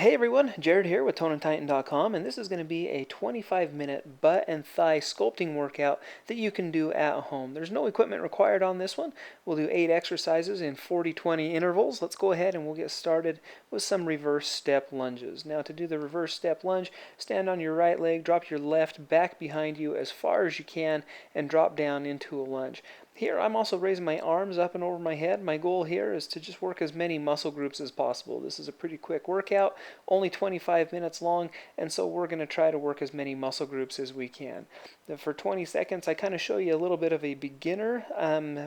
Hey everyone, Jared here with ToneAndTitan.com, and this is going to be a 25-minute butt and thigh sculpting workout that you can do at home. There's no equipment required on this one. We'll do 8 exercises in 40-20 intervals. Let's go ahead and we'll get started with some reverse step lunges. Now to do the reverse step lunge, stand on your right leg, drop your left back behind you as far as you can, and drop down into a lunge. Here, I'm also raising my arms up and over my head. My goal here is to just work as many muscle groups as possible. This is a pretty quick workout, only 25 minutes long, and so we're going to try to work as many muscle groups as we can. For 20 seconds, I kind of show you a little bit of a beginner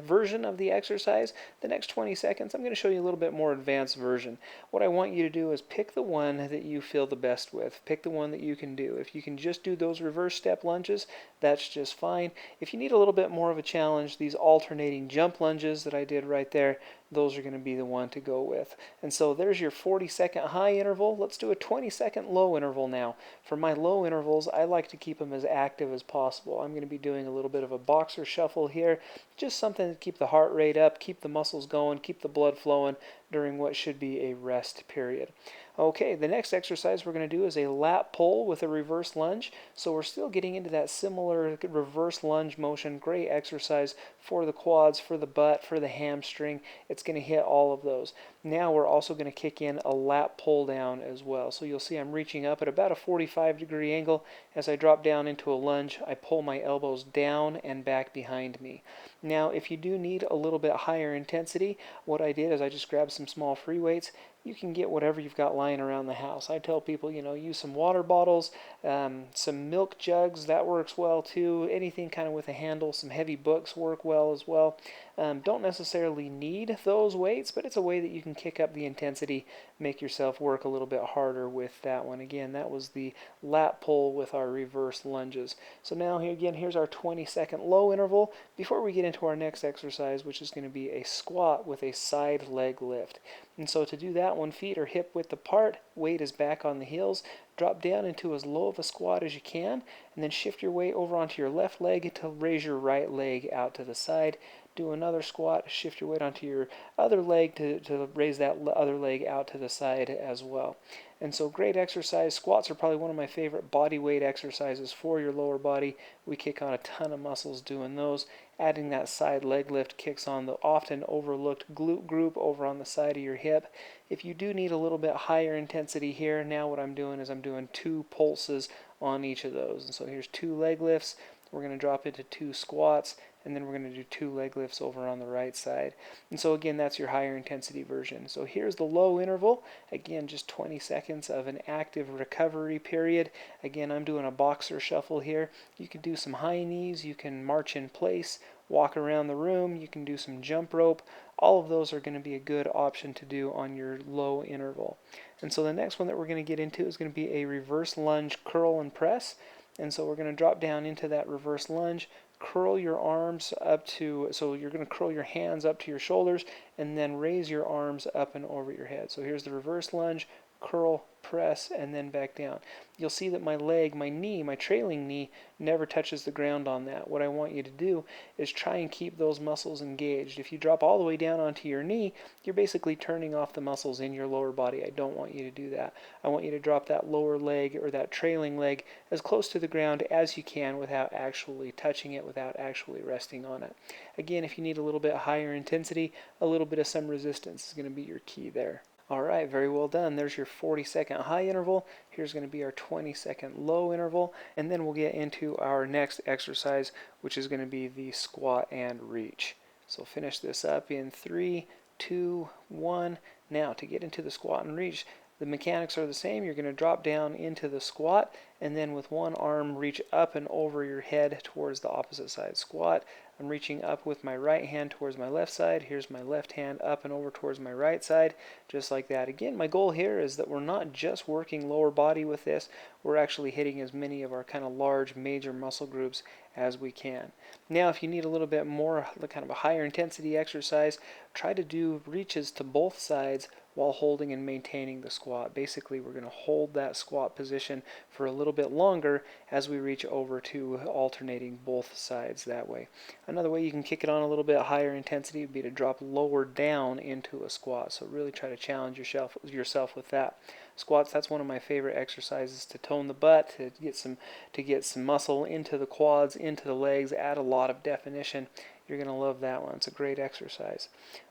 version of the exercise. The next 20 seconds, I'm going to show you a little bit more advanced version. What I want you to do is pick the one that you feel the best with. Pick the one that you can do. If you can just do those reverse step lunges, that's just fine. If you need a little bit more of a challenge, these alternating jump lunges that I did right there, those are going to be the one to go with. And so there's your 40-second high interval. Let's do a 20-second low interval now. For my low intervals, I like to keep them as active as possible. I'm going to be doing a little bit of a boxer shuffle here, just something to keep the heart rate up, keep the muscles going, keep the blood flowing during what should be a rest period. Okay, the next exercise we're going to do is a lat pull with a reverse lunge. So we're still getting into that similar reverse lunge motion. Great exercise for the quads, for the butt, for the hamstring. It's going to hit all of those. Now we're also going to kick in a lat pull down as well. So you'll see I'm reaching up at about a 45-degree angle. As I drop down into a lunge, I pull my elbows down and back behind me. Now, if you do need a little bit higher intensity, what I did is I just grabbed some small free weights. You can get whatever you've got lying around the house. I tell people, use some water bottles, some milk jugs, that works well too. Anything kind of with a handle, some heavy books work well as well. Don't necessarily need those weights, but it's a way that you can kick up the intensity, make yourself work a little bit harder with that one. Again, that was the lat pull with our reverse lunges. So now here's our 20-second low interval before we get into our next exercise, which is going to be a squat with a side leg lift. And so to do that one, feet are hip width apart, weight is back on the heels, drop down into as low of a squat as you can, and then shift your weight over onto your left leg to raise your right leg out to the side. Do another squat, shift your weight onto your other leg to raise that other leg out to the side as well. And so great exercise. Squats are probably one of my favorite body weight exercises for your lower body. We kick on a ton of muscles doing those. Adding that side leg lift kicks on the often overlooked glute group over on the side of your hip. If you do need a little bit higher intensity here, now what I'm doing is I'm doing 2 pulses on each of those. And so here's 2 leg lifts. We're going to drop into 2 squats, and then we're going to do 2 leg lifts over on the right side. And so again, that's your higher intensity version. So here's the low interval. Again, just 20 seconds of an active recovery period. Again, I'm doing a boxer shuffle here. You can do some high knees, you can march in place, walk around the room, you can do some jump rope. All of those are going to be a good option to do on your low interval. And so the next one that we're going to get into is going to be a reverse lunge curl and press. And so we're going to drop down into that reverse lunge, curl your arms up to, so you're going to curl your hands up to your shoulders, and then raise your arms up and over your head. So here's the reverse lunge, curl, press, and then back down. You'll see that my leg, my knee, my trailing knee never touches the ground on that. What I want you to do is try and keep those muscles engaged. If you drop all the way down onto your knee, you're basically turning off the muscles in your lower body. I don't want you to do that. I want you to drop that lower leg or that trailing leg as close to the ground as you can without actually touching it, without actually resting on it. Again, if you need a little bit higher intensity, a little bit of some resistance is going to be your key there. All right, very well done. There's your 40-second high interval. Here's going to be our 20-second low interval, and then we'll get into our next exercise, which is going to be the squat and reach. So finish this up in 3, 2, 1. Now, to get into the squat and reach, the mechanics are the same. You're going to drop down into the squat, and then with one arm reach up and over your head towards the opposite side. Squat, I'm reaching up with my right hand towards my left side. Here's my left hand up and over towards my right side, just like that. Again, my goal here is that we're not just working lower body with this. We're actually hitting as many of our kind of large major muscle groups as we can. Now, if you need a little bit more, kind of a higher intensity exercise, try to do reaches to both sides while holding and maintaining the squat. Basically, we're going to hold that squat position for a little bit longer as we reach over to alternating both sides that way. Another way you can kick it on a little bit higher intensity would be to drop lower down into a squat. So really try to challenge yourself with that. Squats, that's one of my favorite exercises to tone the butt, to get some muscle into the quads, into the legs, add a lot of definition. You're going to love that one. It's a great exercise.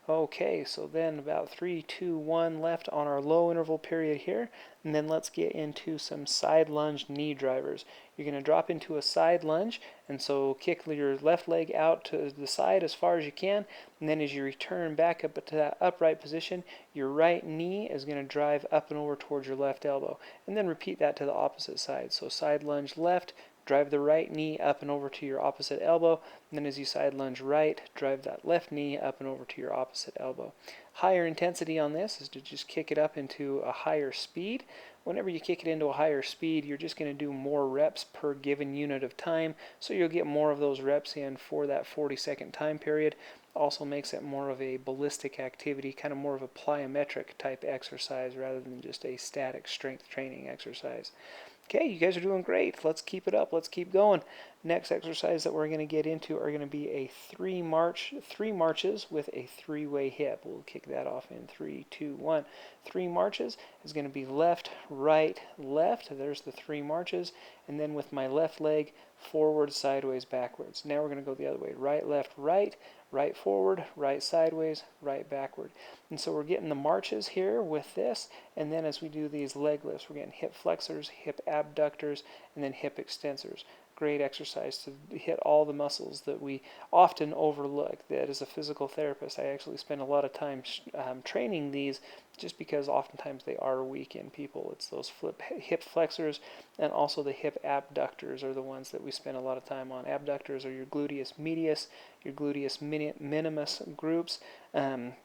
Okay, so then about 3, 2, 1 left on our low interval period here. And then let's get into some side lunge knee drivers. You're going to drop into a side lunge, and so kick your left leg out to the side as far as you can. And then as you return back up to that upright position, your right knee is going to drive up and over towards your left elbow. And then repeat that to the opposite side. So side lunge left, drive the right knee up and over to your opposite elbow, and then as you side lunge right, drive that left knee up and over to your opposite elbow. Higher intensity on this is to just kick it up into a higher speed. Whenever you kick it into a higher speed, you're just going to do more reps per given unit of time, so you'll get more of those reps in for that 40-second time period. Also makes it more of a ballistic activity, kind of more of a plyometric type exercise rather than just a static strength training exercise. Okay, you guys are doing great. Let's keep it up. Let's keep going. Next exercise that we're going to get into are going to be a three marches with a three-way hip. We'll kick that off in 3, 2, 1. 3 marches is going to be left, right, left. There's the 3 marches. And then with my left leg, forward, sideways, backwards. Now we're going to go the other way. Right, left, right, right forward, right sideways, right backward. And so we're getting the marches here with this, and then as we do these leg lifts, we're getting hip flexors, hip abductors, and then hip extensors. Great exercise to hit all the muscles that we often overlook. That as a physical therapist, I actually spend a lot of time training these just because oftentimes they are weak in people. It's those hip flexors and also the hip abductors are the ones that we spend a lot of time on. Abductors are your gluteus medius, your gluteus minimus groups.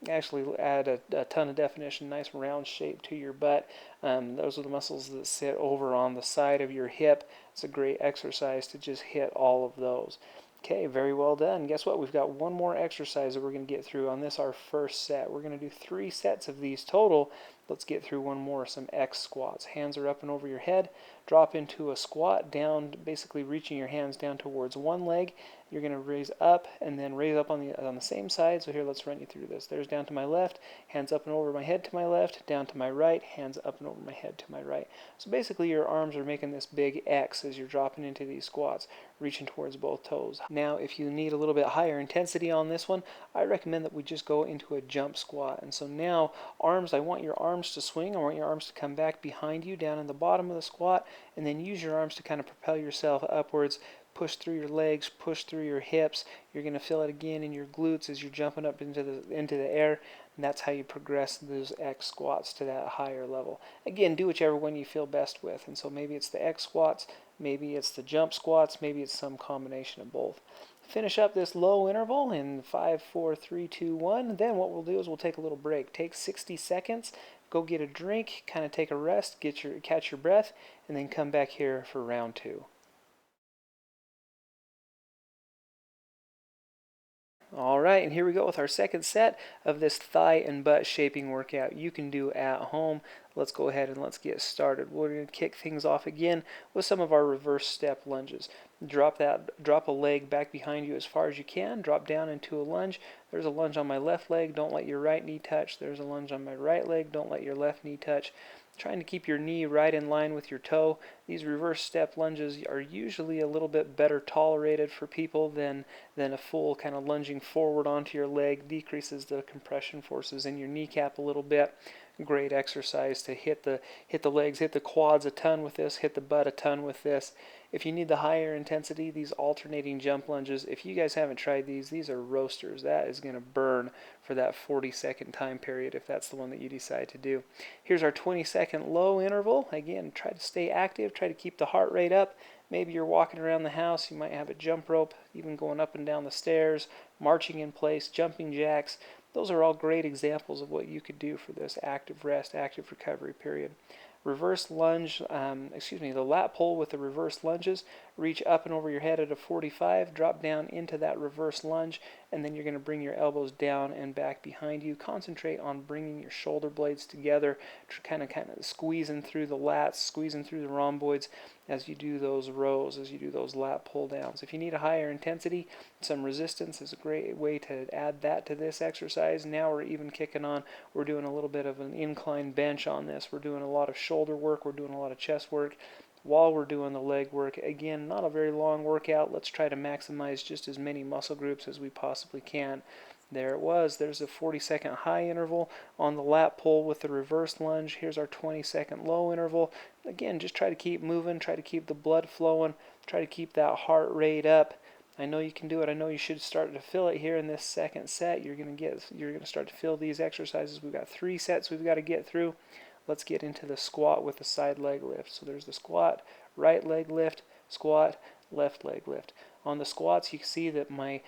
Actually add a ton of definition, nice round shape to your butt. Those are the muscles that sit over on the side of your hip. It's a great exercise to just hit all of those. Okay, very well done. Guess what? We've got one more exercise that we're going to get through on this, our first set. We're going to do 3 sets of these total. Let's get through one more, some X squats. Hands are up and over your head. Drop into a squat down, basically reaching your hands down towards one leg. You're going to raise up and then raise up on the same side. So here, let's run you through this. There's down to my left, hands up and over my head to my left, down to my right, hands up and over my head to my right. So basically your arms are making this big X as you're dropping into these squats, reaching towards both toes. Now, if you need a little bit higher intensity on this one, I recommend that we just go into a jump squat. And so now, I want your arms to swing. I want your arms to come back behind you down in the bottom of the squat, and then use your arms to kind of propel yourself upwards. Push through your legs, push through your hips. You're going to feel it again in your glutes as you're jumping up into the air, and that's how you progress those X squats to that higher level. Again, do whichever one you feel best with. And so maybe it's the X squats, maybe it's the jump squats, maybe it's some combination of both. Finish up this low interval in 5, 4, 3, 2, 1. Then what we'll do is we'll take a little break. Take 60 seconds, go get a drink, kind of take a rest, catch your breath, and then come back here for round 2. All right, and here we go with our second set of this thigh and butt shaping workout you can do at home. Let's go ahead and let's get started. We're going to kick things off again with some of our reverse step lunges. Drop a leg back behind you as far as you can. Drop down into a lunge. There's a lunge on my left leg. Don't let your right knee touch. There's a lunge on my right leg. Don't let your left knee touch. Trying to keep your knee right in line with your toe. These reverse step lunges are usually a little bit better tolerated for people than a full kind of lunging forward onto your leg. Decreases the compression forces in your kneecap a little bit. Great exercise to hit the legs, hit the quads a ton with this, hit the butt a ton with this. If you need the higher intensity, these alternating jump lunges, if you guys haven't tried these are roasters. That is going to burn for that 40-second time period if that's the one that you decide to do. Here's our 20-second low interval. Again, try to stay active, try to keep the heart rate up. Maybe you're walking around the house, you might have a jump rope, even going up and down the stairs, marching in place, jumping jacks. Those are all great examples of what you could do for this active rest, active recovery period. Reverse lunge, the lat pull with the reverse lunges reach up and over your head at a 45, drop down into that reverse lunge, and then you're going to bring your elbows down and back behind you. Concentrate on bringing your shoulder blades together, kind of squeezing through the lats, squeezing through the rhomboids as you do those rows, as you do those lat pull downs. If you need a higher intensity, some resistance is a great way to add that to this exercise. Now we're even kicking on. We're doing a little bit of an incline bench on this. We're doing a lot of shoulder work. We're doing a lot of chest work while we're doing the leg work. Again, not a very long workout. Let's try to maximize just as many muscle groups as we possibly can. There it was. There's a 40-second high interval on the lat pull with the reverse lunge. Here's our 20-second low interval. Again, just try to keep moving, try to keep the blood flowing, try to keep that heart rate up. I know you can do it. I know you should start to feel it here in this second set. You're going to start to feel these exercises. We've got 3 sets we've got to get through. Let's get into the squat with the side leg lift. So there's the squat, right leg lift, squat, left leg lift. On the squats, you can see that my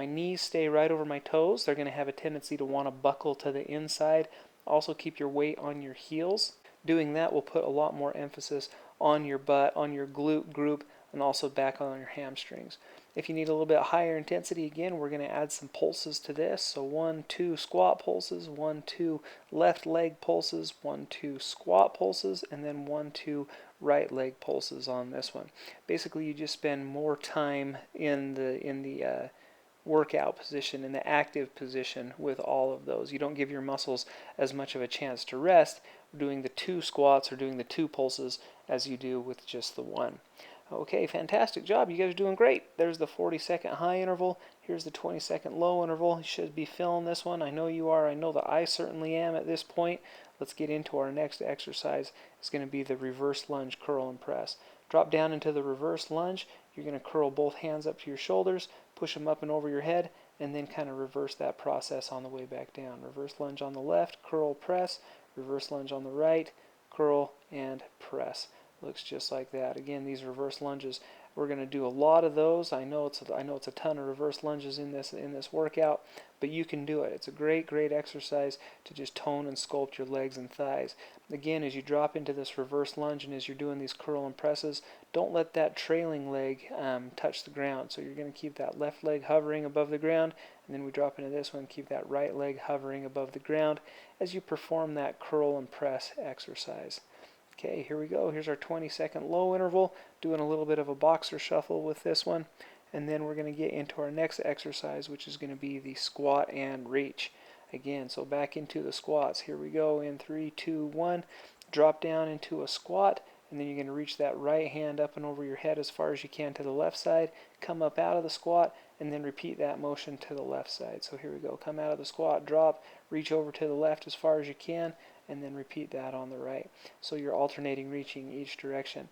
knees stay right over my toes. They're going to have a tendency to want to buckle to the inside. Also keep your weight on your heels. Doing that will put a lot more emphasis on your butt, on your glute group, and also back on your hamstrings. If you need a little bit higher intensity, again, we're going to add some pulses to this. So 1, 2 squat pulses, 1, 2 left leg pulses, 1, 2 squat pulses, and then 1, 2 right leg pulses on this one. Basically, you just spend more time in the workout position, in the active position with all of those. You don't give your muscles as much of a chance to rest doing the 2 squats or doing the 2 pulses as you do with just the 1. Okay, fantastic job. You guys are doing great. There's the 40-second high interval. Here's the 20-second low interval. You should be feeling this one. I know you are. I know that I certainly am at this point. Let's get into our next exercise. It's going to be the reverse lunge curl and press. Drop down into the reverse lunge. You're going to curl both hands up to your shoulders, push them up and over your head, and then kind of reverse that process on the way back down. Reverse lunge on the left, curl, press. Reverse lunge on the right, curl, and press. Looks just like that. Again, these reverse lunges, we're going to do a lot of those. I know it's a ton of reverse lunges in this workout, but you can do it. It's a great exercise to just tone and sculpt your legs and thighs. Again, as you drop into this reverse lunge and as you're doing these curl and presses, don't let that trailing leg touch the ground. So you're going to keep that left leg hovering above the ground, and then we drop into this one, keep that right leg hovering above the ground as you perform that curl and press exercise. Okay, here we go. Here's our 20-second low interval, doing a little bit of a boxer shuffle with this one. And then we're going to get into our next exercise, which is going to be the squat and reach. Again, so back into the squats. Here we go in 3, 2, 1. Drop down into a squat, and then you're going to reach that right hand up and over your head as far as you can to the left side. Come up out of the squat, and then repeat that motion to the left side. So here we go. Come out of the squat, drop, reach over to the left as far as you can, and then repeat that on the right. So you're alternating reaching each direction.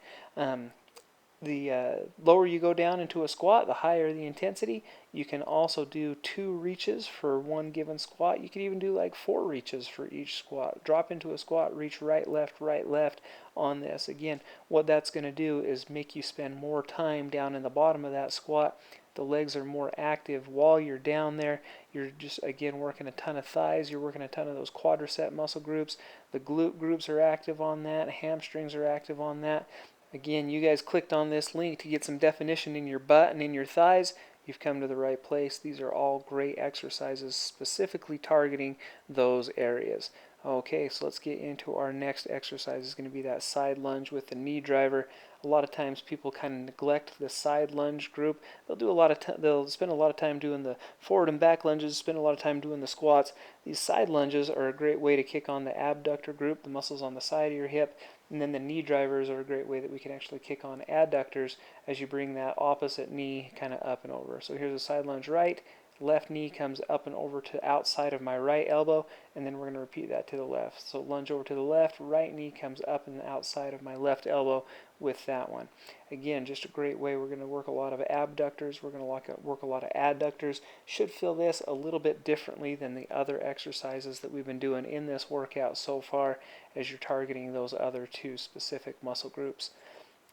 The lower you go down into a squat, the higher the intensity. You can also do 2 reaches for one given squat. You can even do like 4 reaches for each squat. Drop into a squat, reach right, left on this. Again, what that's going to do is make you spend more time down in the bottom of that squat. The legs are more active while you're down there. You're just, again, working a ton of thighs. You're working a ton of those quadricep muscle groups. The glute groups are active on that. Hamstrings are active on that. Again, you guys clicked on this link to get some definition in your butt and in your thighs. You've come to the right place. These are all great exercises specifically targeting those areas. Okay, so let's get into our next exercise. It's going to be that side lunge with the knee driver. A lot of times people kind of neglect the side lunge group. They'll spend a lot of time doing the forward and back lunges, spend a lot of time doing the squats. These side lunges are a great way to kick on the abductor group, the muscles on the side of your hip. And then the knee drivers are a great way that we can actually kick on adductors as you bring that opposite knee kind of up and over. So here's a side lunge right. Left knee comes up and over to outside of my right elbow, and then we're going to repeat that to the left. So lunge over to the left, right knee comes up and outside of my left elbow with that one. Again, just a great way. We're going to work a lot of abductors. We're going to work a lot of adductors. Should feel this a little bit differently than the other exercises that we've been doing in this workout so far as you're targeting those other 2 specific muscle groups.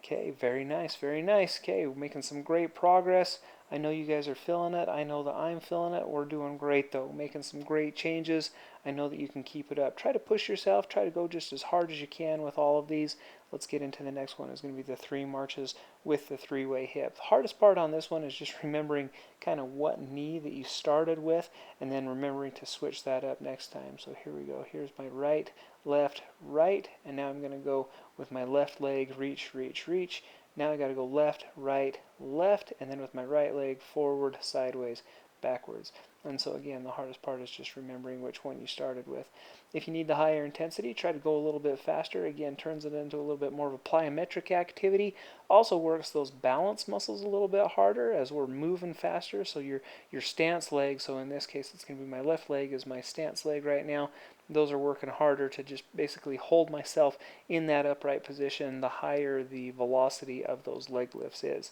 Okay, very nice, very nice. Okay, we're making some great progress. I know you guys are feeling it. I know that I'm feeling it. We're doing great though, making some great changes. I know that you can keep it up. Try to push yourself. Try to go just as hard as you can with all of these. Let's get into the next one. It's going to be the 3 marches with the 3-way hip. The hardest part on this one is just remembering kind of what knee that you started with, and then remembering to switch that up next time. So here we go. Here's my right, left, right, and now I'm going to go with my left leg, reach, reach, reach. Now I got to go left, right, left, and then with my right leg forward, sideways, backwards. And so again, the hardest part is just remembering which one you started with. If you need the higher intensity, try to go a little bit faster. Again, turns it into a little bit more of a plyometric activity. Also works those balance muscles a little bit harder as we're moving faster. So your stance leg, so in this case it's going to be my left leg is my stance leg right now. Those are working harder to just basically hold myself in that upright position the higher the velocity of those leg lifts is.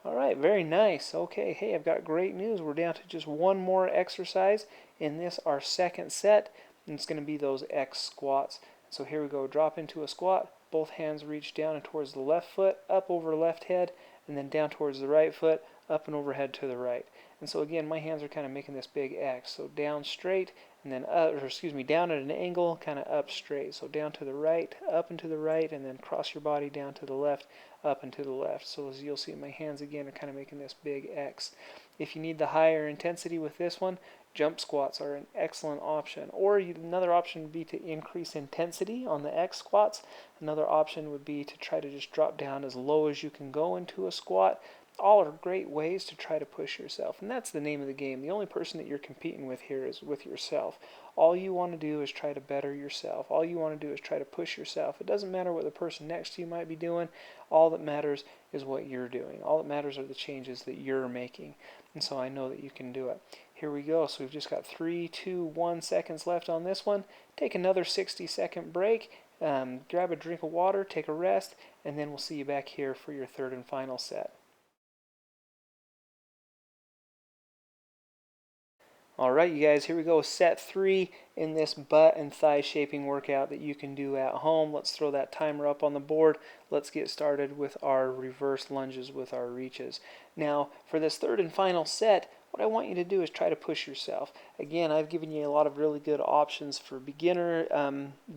All right, very nice. Okay, hey, I've got great news. We're down to just one more exercise in this, our second set, and it's going to be those X squats. So here we go. Drop into a squat. Both hands reach down and towards the left foot, up over left head, and then down towards the right foot, up and overhead to the right. And so again, my hands are kind of making this big X. So down straight, and then up, or excuse me, down at an angle, kind of up straight. So down to the right, up and to the right, and then cross your body down to the left, up and to the left. So as you'll see, my hands again are kind of making this big X. If you need the higher intensity with this one, jump squats are an excellent option. Or another option would be to increase intensity on the X squats. Another option would be to try to just drop down as low as you can go into a squat. All are great ways to try to push yourself, and that's the name of the game. The only person that you're competing with here is with yourself. All you want to do is try to better yourself. All you want to do is try to push yourself. It doesn't matter what the person next to you might be doing. All that matters is what you're doing. All that matters are the changes that you're making. And so I know that you can do it. Here we go. So we've just got 3, 2, 1 seconds left on this one. Take another 60-second break. Grab a drink of water, take a rest, and then we'll see you back here for your third and final set. Alright, you guys, here we go. Set 3 in this butt and thigh shaping workout that you can do at home. Let's throw that timer up on the board. Let's get started with our reverse lunges with our reaches. Now, for this third and final set, what I want you to do is try to push yourself. Again, I've given you a lot of really good options for beginner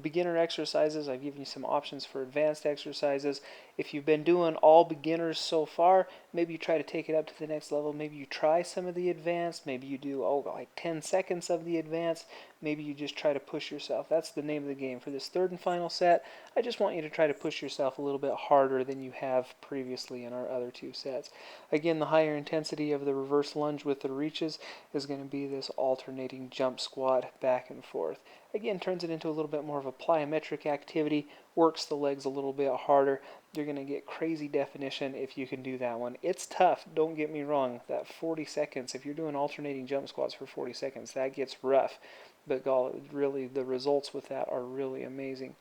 exercises. I've given you some options for advanced exercises. If you've been doing all beginners so far, maybe you try to take it up to the next level. Maybe you try some of the advanced. Maybe you do, like 10 seconds of the advanced. Maybe you just try to push yourself. That's the name of the game. For this third and final set, I just want you to try to push yourself a little bit harder than you have previously in our other 2 sets. Again, the higher intensity of the reverse lunge with the reaches is going to be this alternating jump squat back and forth. Again, turns it into a little bit more of a plyometric activity, works the legs a little bit harder. You're going to get crazy definition if you can do that one. It's tough, don't get me wrong. That 40 seconds, if you're doing alternating jump squats for 40 seconds, that gets rough. But really, the results with that are really amazing.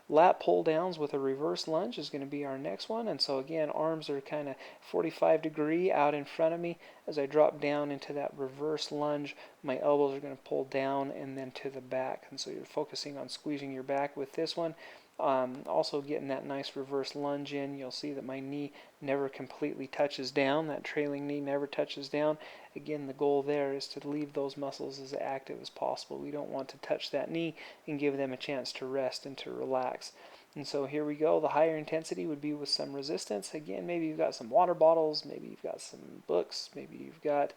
Lat pull downs with a reverse lunge is going to be our next one. And so again, arms are kind of 45-degree out in front of me. As I drop down into that reverse lunge, my elbows are going to pull down and then to the back. And so you're focusing on squeezing your back with this one. Also getting that nice reverse lunge in. You'll see that my knee never completely touches down. That trailing knee never touches down. Again, the goal there is to leave those muscles as active as possible. We don't want to touch that knee and give them a chance to rest and to relax. And so here we go. The higher intensity would be with some resistance. Again, maybe you've got some water bottles, maybe you've got some books, maybe you've got,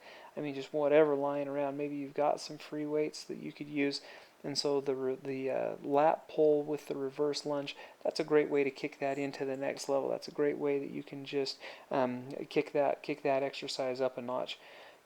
just whatever lying around. Maybe you've got some free weights that you could use. And so the lat pull with the reverse lunge, that's a great way to kick that into the next level. That's a great way that you can just kick that exercise up a notch.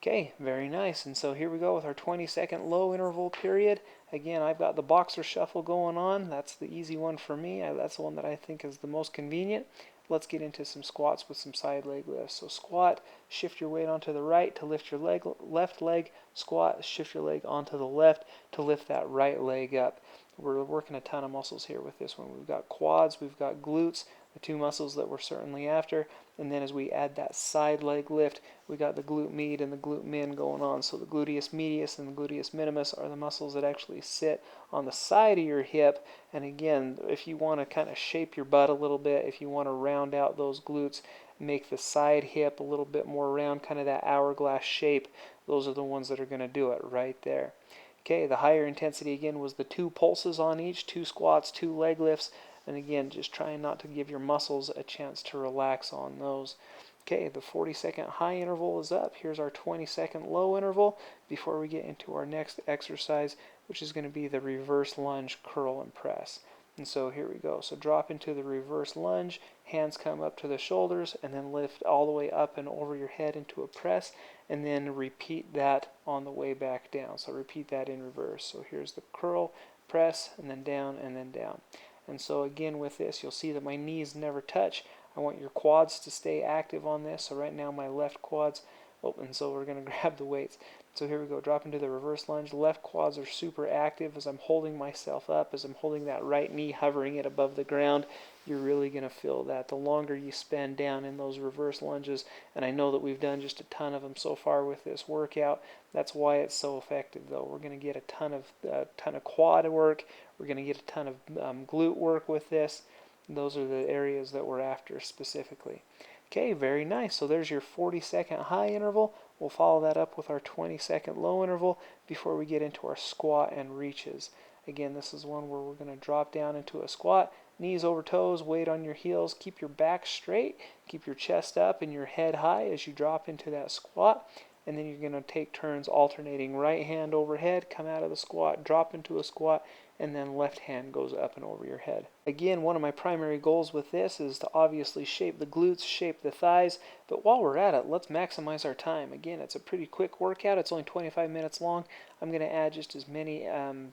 Okay, very nice. And so here we go with our 20-second low interval period. Again, I've got the boxer shuffle going on. That's the easy one for me. That's the one that I think is the most convenient. Let's get into some squats with some side leg lifts. So squat, shift your weight onto the right to lift your left leg. Squat, shift your leg onto the left to lift that right leg up. We're working a ton of muscles here with this one. We've got quads, we've got glutes, the two muscles that we're certainly after. And then as we add that side leg lift, we got the glute med and the glute min going on. So the gluteus medius and the gluteus minimus are the muscles that actually sit on the side of your hip. And again, if you want to kind of shape your butt a little bit, if you want to round out those glutes, make the side hip a little bit more round, kind of that hourglass shape, those are the ones that are going to do it right there. Okay, the higher intensity again was the 2 pulses on each, 2 squats, 2 leg lifts, and again, just trying not to give your muscles a chance to relax on those. Okay, the 40-second high interval is up. Here's our 20-second low interval before we get into our next exercise, which is going to be the reverse lunge, curl, and press. And so here we go. So drop into the reverse lunge, hands come up to the shoulders, and then lift all the way up and over your head into a press, and then repeat that on the way back down. So repeat that in reverse. So here's the curl, press, and then down, and then down. And so again with this, you'll see that my knees never touch. I want your quads to stay active on this. So right now my left quads, and so we're going to grab the weights. So here we go, drop into the reverse lunge. Left quads are super active as I'm holding myself up, as I'm holding that right knee, hovering it above the ground. You're really going to feel that. The longer you spend down in those reverse lunges, and I know that we've done just a ton of them so far with this workout, that's why it's so effective though. We're going to get a ton of quad work. We're going to get a ton of glute work with this. Those are the areas that we're after specifically. Okay, very nice. So there's your 40-second high interval. We'll follow that up with our 20-second low interval before we get into our squat and reaches. Again, this is one where we're going to drop down into a squat, knees over toes, weight on your heels. Keep your back straight, keep your chest up and your head high as you drop into that squat. And then you're going to take turns alternating right hand overhead, come out of the squat, drop into a squat, and then left hand goes up and over your head. Again, one of my primary goals with this is to obviously shape the glutes, shape the thighs, but while we're at it, let's maximize our time. Again, it's a pretty quick workout. It's only 25 minutes long. I'm going to add just as many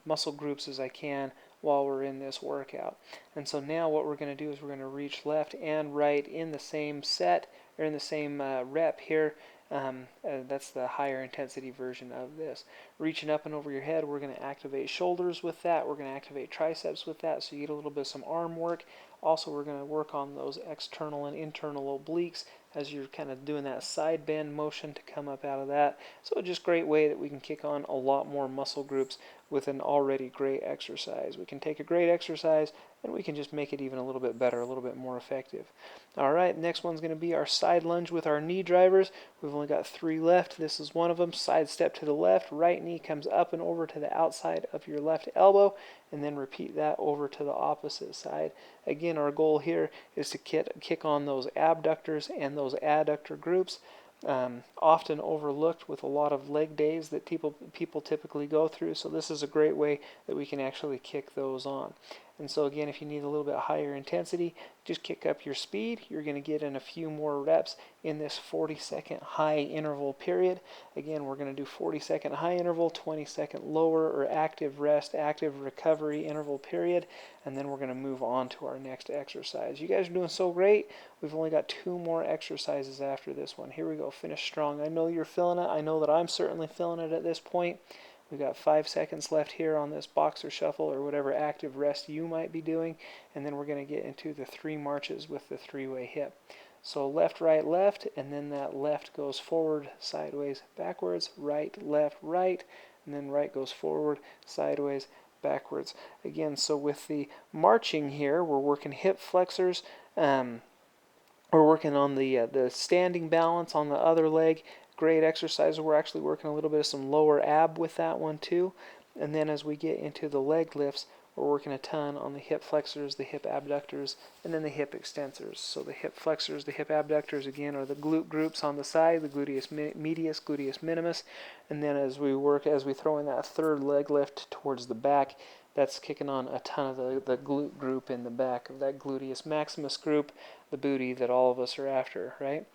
muscle groups as I can while we're in this workout. And so now what we're going to do is we're going to reach left and right in the same set, or in the same rep here. That's the higher intensity version of this. Reaching up and over your head, we're going to activate shoulders with that. We're going to activate triceps with that, so you get a little bit of some arm work. Also, we're going to work on those external and internal obliques as you're kind of doing that side bend motion to come up out of that. So just a great way that we can kick on a lot more muscle groups with an already great exercise. We can take a great exercise and we can just make it even a little bit better, a little bit more effective. All right, next one's going to be our side lunge with our knee drivers. We've only got 3 left. This is one of them. Side step to the left, right knee comes up and over to the outside of your left elbow, and then repeat that over to the opposite side. Again, our goal here is to kick on those abductors and those adductor groups. Often overlooked with a lot of leg days that people typically go through. So this is a great way that we can actually kick those on. And so again, if you need a little bit higher intensity, just kick up your speed. You're going to get in a few more reps in this 40-second high interval period. Again, we're going to do 40-second high interval, 20-second lower or active rest, active recovery interval period, and then we're going to move on to our next exercise. You guys are doing so great. We've only got 2 more exercises after this one. Here we go. Finish strong. I know you're feeling it. I know that I'm certainly feeling it at this point. We've got 5 seconds left here on this boxer shuffle or whatever active rest you might be doing, and then we're going to get into the 3 marches with the 3-way hip. So left, left, and then that left goes forward, sideways, backwards, right, and then right goes forward, sideways, backwards. Again, so with the marching here, we're working hip flexors. We're working on the standing balance on the other leg. Great exercise. We're actually working a little bit of some lower ab with that one too. And then as we get into the leg lifts, we're working a ton on the hip flexors, the hip abductors, and then the hip extensors. So the hip flexors, the hip abductors, again, are the glute groups on the side, the gluteus medius, gluteus minimus. And then as we throw in that third leg lift towards the back, that's kicking on a ton of the glute group in the back of that gluteus maximus group, the booty that all of us are after, right?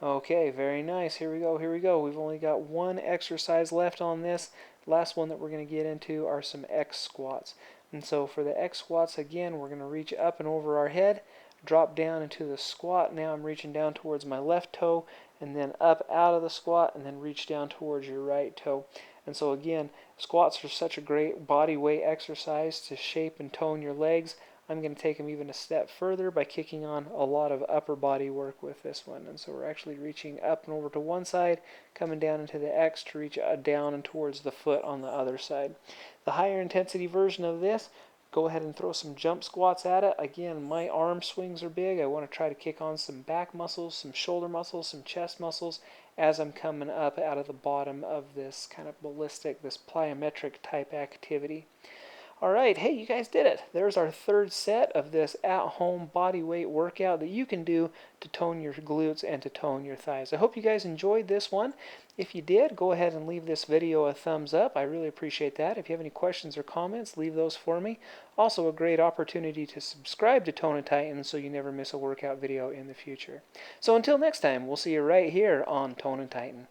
Okay, very nice. Here we go. We've only got 1 exercise left on this. Last one that we're going to get into are some X squats. And so for the X squats, again, we're going to reach up and over our head, drop down into the squat. Now I'm reaching down towards my left toe, and then up out of the squat, and then reach down towards your right toe. And so again, squats are such a great body weight exercise to shape and tone your legs. I'm going to take them even a step further by kicking on a lot of upper body work with this one. And so we're actually reaching up and over to one side, coming down into the X to reach down and towards the foot on the other side. The higher intensity version of this, go ahead and throw some jump squats at it. Again, my arm swings are big. I want to try to kick on some back muscles, some shoulder muscles, some chest muscles as I'm coming up out of the bottom of this kind of ballistic, this plyometric type activity. All right, hey, you guys did it. There's our third set of this at-home body weight workout that you can do to tone your glutes and to tone your thighs. I hope you guys enjoyed this one. If you did, go ahead and leave this video a thumbs up. I really appreciate that. If you have any questions or comments, leave those for me. Also, a great opportunity to subscribe to Tone and Tighten so you never miss a workout video in the future. So until next time, we'll see you right here on Tone and Tighten.